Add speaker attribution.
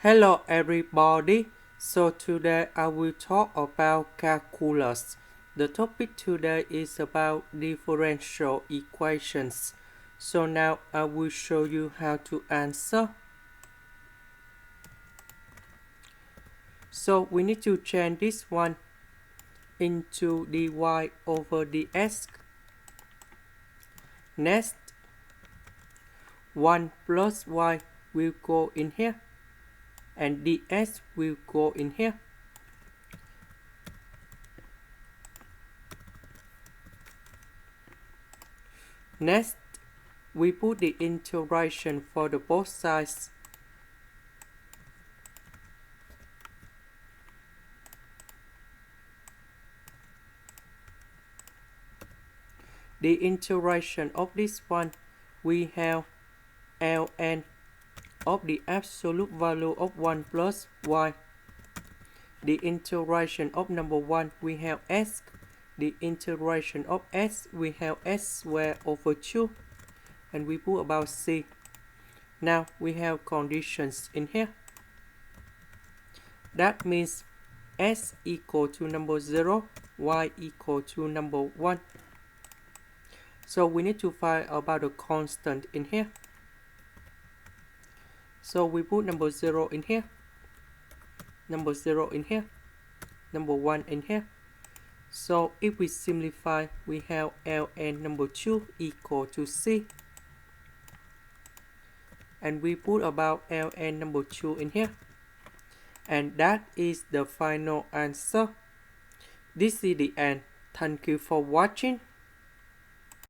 Speaker 1: Hello everybody, so today I will talk about calculus. The topic today is about differential equations. So now I will show you how to answer. So we need to change this one into dy over dx. Next, 1 plus y will go in here and dx will go in here. Next, we put the integration for the both sides. The integration of this one, we have ln of the absolute value of 1 plus y. The integration of number 1, we have s. The integration of s, we have s squared over 2. And we put about c. Now we have conditions in here. That means s equal to number 0, y equal to number 1. So we need to find about the constant in here. So we put number 0 in here, number 0 in here, number 1 in here. So if we simplify, we have ln number 2 equal to c. And we put about ln number 2 in here. And that is the final answer. This is the end. Thank you for watching.